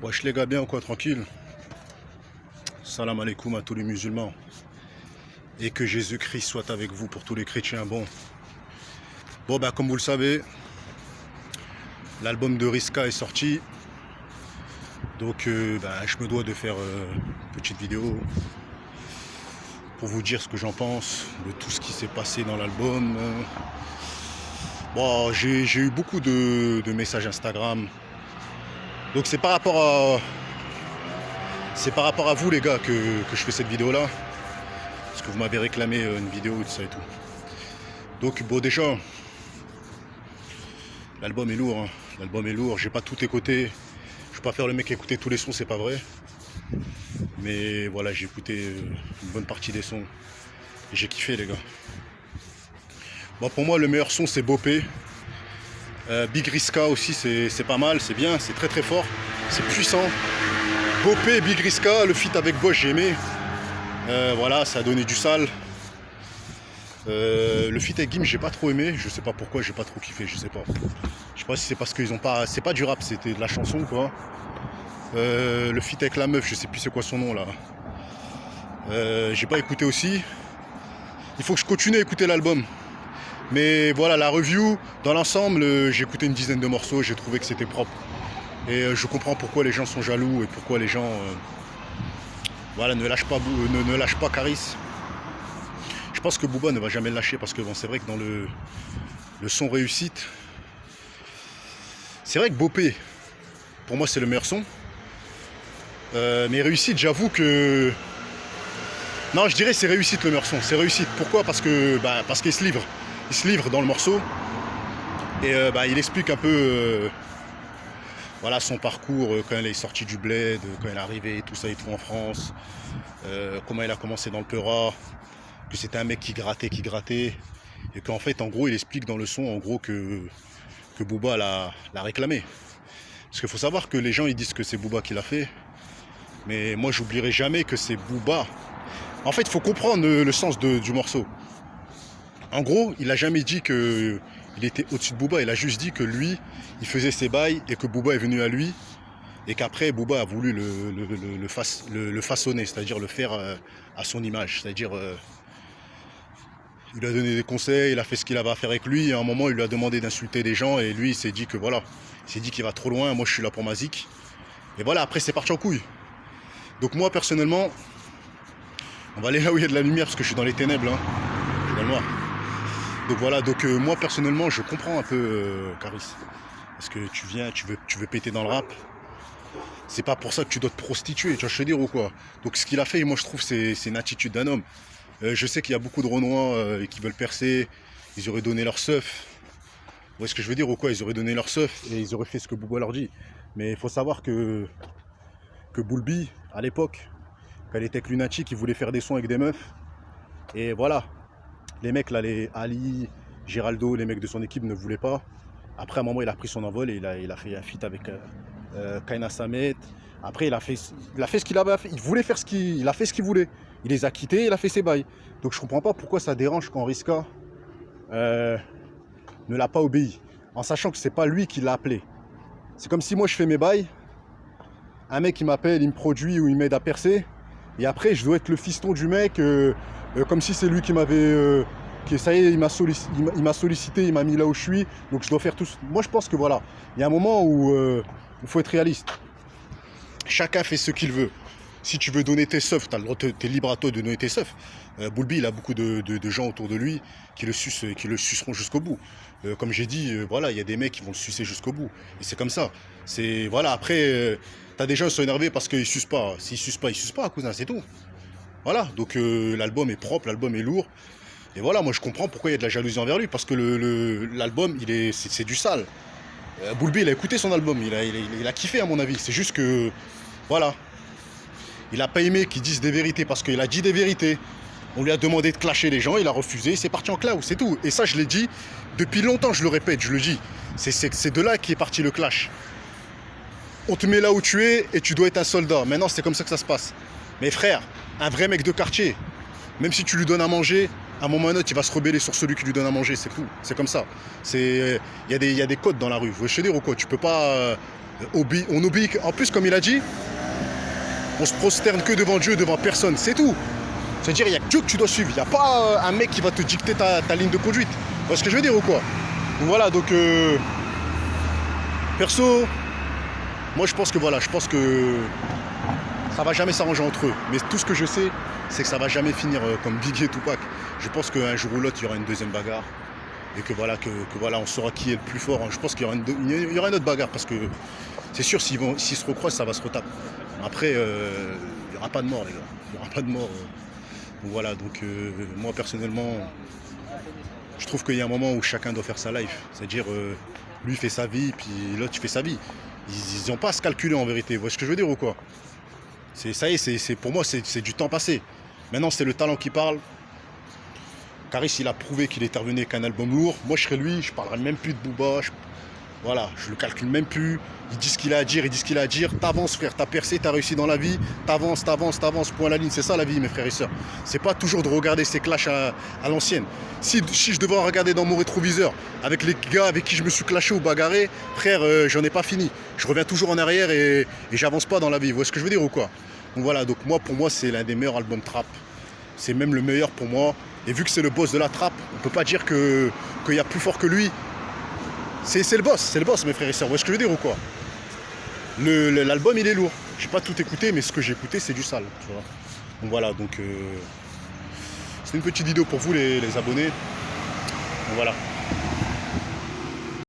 Wesh les gars, bien ou quoi, tranquille? Salam alaikum à tous les musulmans. Et que Jésus-Christ soit avec vous pour tous les chrétiens. Bon bah comme vous le savez, l'album de Riska est sorti. Donc je me dois de faire une petite vidéo pour vous dire ce que j'en pense de tout ce qui s'est passé dans l'album. Bon, j'ai eu beaucoup de messages Instagram. Donc c'est par rapport à vous les gars que je fais cette vidéo là. Parce que vous m'avez réclamé une vidéo de ça et tout. Donc bon déjà, l'album est lourd, hein. L'album est lourd, j'ai pas tout écouté. Je vais pas faire le mec écouter tous les sons, c'est pas vrai. Mais voilà, j'ai écouté une bonne partie des sons. Et j'ai kiffé les gars. Bon pour moi le meilleur son c'est Bopé. Big Riska aussi c'est pas mal, c'est bien, c'est très très fort, c'est puissant. Bopé, Big Riska, le feat avec Bosch j'ai aimé. Voilà, ça a donné du sale. Le feat avec Gims j'ai pas trop aimé, je sais pas pourquoi, j'ai pas trop kiffé, je sais pas. Je sais pas si c'est parce qu'ils ont pas. C'est pas du rap, c'était de la chanson quoi. Le feat avec la meuf, je sais plus c'est quoi son nom là. J'ai pas écouté aussi. Il faut que je continue à écouter l'album. Mais voilà, la review, dans l'ensemble, j'ai écouté une dizaine de morceaux, j'ai trouvé que c'était propre. Et je comprends pourquoi les gens sont jaloux et pourquoi les gens voilà, ne lâchent pas Caris. Je pense que Booba ne va jamais le lâcher parce que bon, c'est vrai que dans le son réussite, c'est vrai que Bopé, pour moi c'est le meilleur son. Mais réussite, j'avoue que... Non, je dirais c'est réussite le meilleur son, c'est réussite. Pourquoi? Parce qu'il se livre. Il se livre dans le morceau et il explique un peu voilà, son parcours quand il est sorti du bled, quand il est arrivé, tout ça et tout en France, comment il a commencé dans le Peura, que c'était un mec qui grattait, et qu'en fait en gros il explique dans le son en gros que Booba l'a réclamé. Parce qu'il faut savoir que les gens ils disent que c'est Booba qui l'a fait, mais moi j'oublierai jamais que c'est Booba. En fait il faut comprendre le sens du morceau. En gros, il n'a jamais dit qu'il était au-dessus de Booba, il a juste dit que lui, il faisait ses bails et que Booba est venu à lui et qu'après Booba a voulu le façonner, c'est-à-dire le faire à son image. C'est-à-dire, il lui a donné des conseils, il a fait ce qu'il avait à faire avec lui et à un moment, il lui a demandé d'insulter des gens et lui, il s'est dit que voilà, il s'est dit qu'il va trop loin, moi je suis là pour ma zik. Et voilà, après c'est parti en couille. Donc moi, personnellement, on va aller là où il y a de la lumière parce que je suis dans les ténèbres, hein. Je suis dans le noir. Donc voilà, moi personnellement je comprends un peu Caris. Parce que tu veux péter dans le rap. C'est pas pour ça que tu dois te prostituer, tu vois ce que je veux dire ou quoi. Donc ce qu'il a fait, moi je trouve c'est une attitude d'un homme. Je sais qu'il y a beaucoup de Renois qui veulent percer, ils auraient donné leur seuf. Vous voyez ce que je veux dire ou quoi, ils auraient donné leur seuf et ils auraient fait ce que Booba leur dit. Mais il faut savoir que Boulby, à l'époque, quand elle était avec Lunatic, il voulait faire des sons avec des meufs. Et voilà. Les mecs là, les Ali, Géraldo, les mecs de son équipe ne voulaient pas. Après à un moment il a pris son envol et il a fait un feat avec Kaina Samet. Après il a fait ce qu'il avait fait. Il a fait ce qu'il voulait. Il les a quittés, il a fait ses bails. Donc je comprends pas pourquoi ça dérange quand Riska ne l'a pas obéi. En sachant que c'est pas lui qui l'a appelé. C'est comme si moi je fais mes bails, un mec il m'appelle, il me produit ou il m'aide à percer. Et après je dois être le fiston du mec. Comme si c'est lui qui m'avait... ça y est, il m'a sollicité, il m'a mis là où je suis, donc je dois faire tout... Moi je pense que voilà, il y a un moment où il faut être réaliste. Chacun fait ce qu'il veut. Si tu veux donner tes seufs, t'es libre à toi de donner tes seufs. Boulby, il a beaucoup de gens autour de lui qui le suceront jusqu'au bout. Comme j'ai dit, voilà, il y a des mecs qui vont le sucer jusqu'au bout. Et c'est comme ça. Voilà, après, t'as des gens qui sont énervés parce qu'ils sucent pas. S'ils sucent pas, cousin, c'est tout. Voilà, donc l'album est propre, l'album est lourd. Et voilà, moi je comprends pourquoi il y a de la jalousie envers lui, parce que l'album, c'est du sale. Boulby, il a écouté son album, il a kiffé à mon avis. C'est juste que, voilà, il n'a pas aimé qu'ils disent des vérités, parce qu'il a dit des vérités. On lui a demandé de clasher les gens, il a refusé, c'est parti en cloud, c'est tout. Et ça, je l'ai dit depuis longtemps, je le répète, je le dis. C'est de là qu'est parti le clash. On te met là où tu es et tu dois être un soldat. Maintenant, c'est comme ça que ça se passe. Mais frère, un vrai mec de quartier, même si tu lui donnes à manger, à un moment ou à un autre, il va se rebeller sur celui qui lui donne à manger, c'est tout. C'est comme ça. Il y a des codes dans la rue. Je veux te dire ou quoi, tu peux pas On obéit, en plus comme il a dit, on se prosterne que devant Dieu, devant personne, c'est tout. C'est-à-dire il n'y a que Dieu que tu dois suivre, il n'y a pas un mec qui va te dicter ta ligne de conduite. Tu vois ce que je veux dire ou quoi? Donc voilà, donc perso, moi je pense que voilà, je pense que ça va jamais s'arranger entre eux. Mais tout ce que je sais, c'est que ça va jamais finir comme Biggie et Tupac. Je pense qu'un jour ou l'autre, il y aura une deuxième bagarre. Et que voilà, voilà, on saura qui est le plus fort. Je pense qu'il y aura une autre bagarre parce que c'est sûr, s'ils se recroisent, ça va se retaper. Après, il n'y aura pas de mort, les gars. Il n'y aura pas de mort. Donc voilà, donc moi personnellement, je trouve qu'il y a un moment où chacun doit faire sa life. C'est-à-dire, lui fait sa vie, puis l'autre fait sa vie. Ils n'ont pas à se calculer en vérité. Vous voyez ce que je veux dire ou quoi? Ça y est, pour moi, c'est du temps passé. Maintenant, c'est le talent qui parle. Caris, il a prouvé qu'il est revenu avec un album lourd. Moi, je serais lui, je parlerai même plus de Booba. Voilà, je le calcule même plus. Il dit ce qu'il a à dire, il dit ce qu'il a à dire. T'avances, frère, t'as percé, t'as réussi dans la vie. T'avances, point à la ligne. C'est ça la vie, mes frères et sœurs. C'est pas toujours de regarder ces clashs à l'ancienne. Si je devais en regarder dans mon rétroviseur, avec les gars avec qui je me suis clashé ou bagarré, frère, j'en ai pas fini. Je reviens toujours en arrière et j'avance pas dans la vie. Vous voyez ce que je veux dire ou quoi? Donc voilà, donc pour moi, c'est l'un des meilleurs albums trap. C'est même le meilleur pour moi. Et vu que c'est le boss de la trappe, on ne peut pas dire qu'il y a plus fort que lui. C'est le boss, mes frères et sœurs. Vous voyez ce que je veux dire ou quoi? L'album, il est lourd. J'ai pas tout écouté, mais ce que j'ai écouté, c'est du sale. Tu vois. Donc voilà, donc c'est une petite vidéo pour vous, les abonnés. Donc voilà.